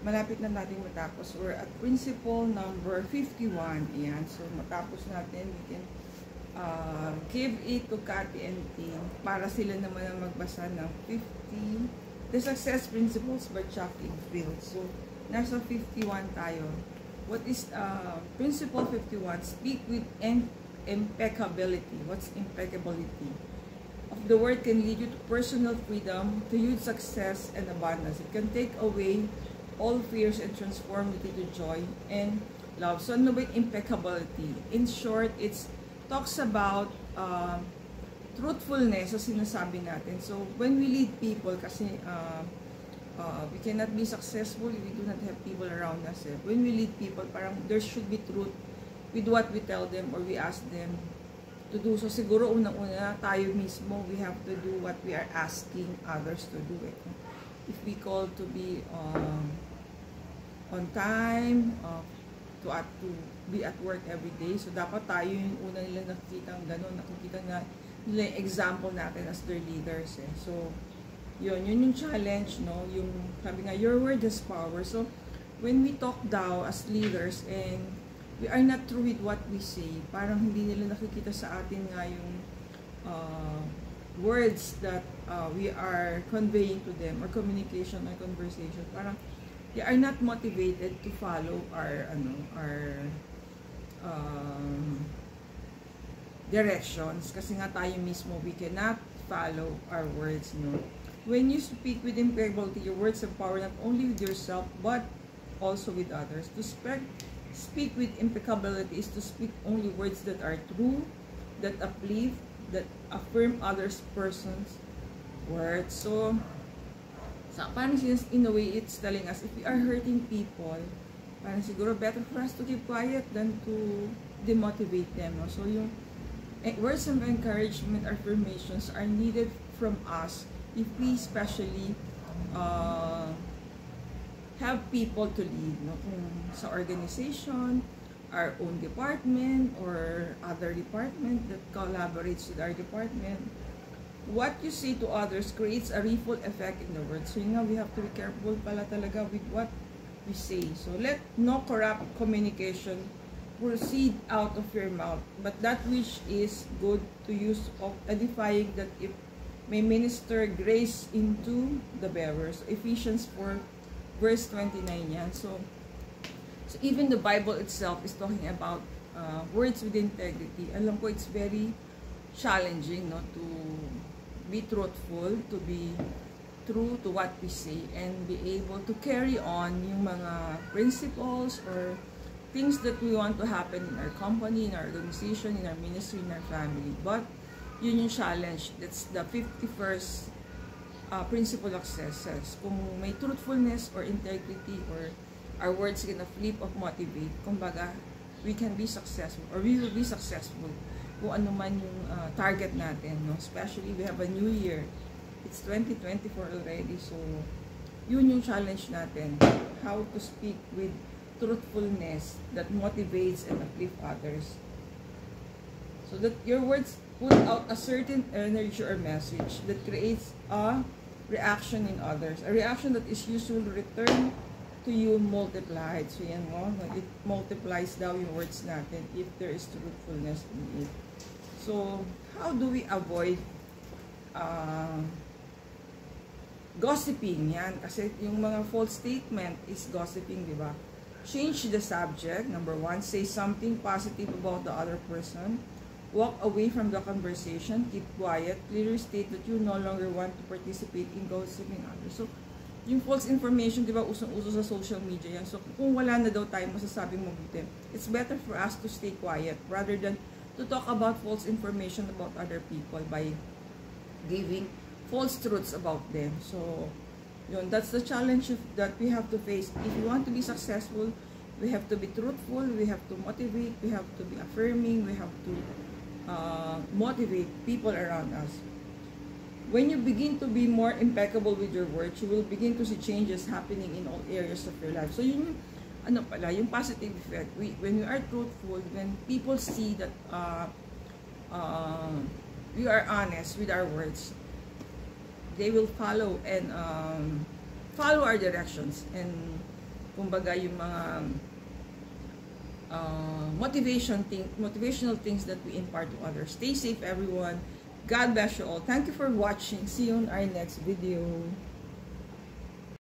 malapit na natin matapos. We're at principle number 51. Ayan. So, matapos natin, we can give it to Cathy and team para sila naman ang magbasa ng 50 The Success Principles by Chuck Ingfield. So, nasa 51 tayo. What is principle 51? Speak with impeccability. What's impeccability? Of the word can lead you to personal freedom, to huge success and abundance. It can take away all fears and transform it into joy and love. So, ano ba yung impeccability? In short, it talks about truthfulness sa sinasabi natin. So, when we lead people, kasi we cannot be successful if we do not have people around us. When we lead people, parang there should be truth with what we tell them or we ask them to do. So, siguro unang-una, tayo mismo, we have to do what we are asking others to do. If we call to be on time, to be at work every day, so dapat tayo yung una nila nakikita ng gano'n, nakikita na nila yung example natin as their leaders. So, yun yung challenge, no? Yung, sabi nga, your word has power. So, when we talk daw as leaders and we are not true with what we say, parang hindi nila nakikita sa atin nga yung words that we are conveying to them, or communication or conversation. Parang they are not motivated to follow our directions, kasi nga tayo mismo, we cannot follow our words, no? When you speak with impeccability, your words have power not only with yourself but also with others. To speak with impeccability is to speak only words that are true, that uplift, that affirm others person's words. So parang in a way, it's telling us, if we are hurting people, parang siguro better for us to keep quiet than to demotivate them. No? So yung words of encouragement, affirmations are needed from us if we especially have people to lead, no? Sa organization, our own department, or other department that collaborates with our department. What you say to others creates a ripple effect in the world. So yun nga, we have to be careful pala talaga with what we say. So let no corrupt communication proceed out of your mouth, but that which is good to use of edifying, that if may minister grace into the bearers. Ephesians 4 verse 29 yan. So even the Bible itself is talking about words with integrity. Alam ko it's very challenging, no, to be truthful, to be true to what we say, and be able to carry on yung mga principles or things that we want to happen in our company, in our organization, in our ministry, in our family. But yun yung challenge. That's the 51st principle of success. Kung may truthfulness or integrity, or our words gonna flip of motivate, kumbaga, we can be successful, or we will be successful kung ano man yung target natin, no? Especially we have a new year. It's 2024 already, so yun yung challenge natin. How to speak with truthfulness that motivates and uplifts others. So that your words put out a certain energy or message that creates a reaction in others. A reaction that is usually returned to you multiplied. So yan, no? It multiplies daw yung words natin if there is truthfulness in it. So, how do we avoid gossiping? Yan, kasi yung mga false statement is gossiping, di ba? Change the subject. Number 1, say something positive about the other person. Walk away from the conversation. Keep quiet. Clearly state that you no longer want to participate in gossiping others. So, yung false information, di ba, usong-uso sa social media yan. So, kung wala na daw tayo masasabing mabuti, it's better for us to stay quiet rather than to talk about false information about other people by giving false truths about them. So, yun, that's the challenge that we have to face. If we want to be successful, we have to be truthful, we have to motivate, we have to be affirming, we have to motivate people around us. When you begin to be more impeccable with your words, you will begin to see changes happening in all areas of your life. So yun yung, ano pala, yung positive effect. When we are truthful, when people see that we are honest with our words, they will follow and follow our directions, and kumbaga yung mga motivational things that we impart to others. Stay safe, everyone. God bless you all. Thank you for watching. See you on our next video.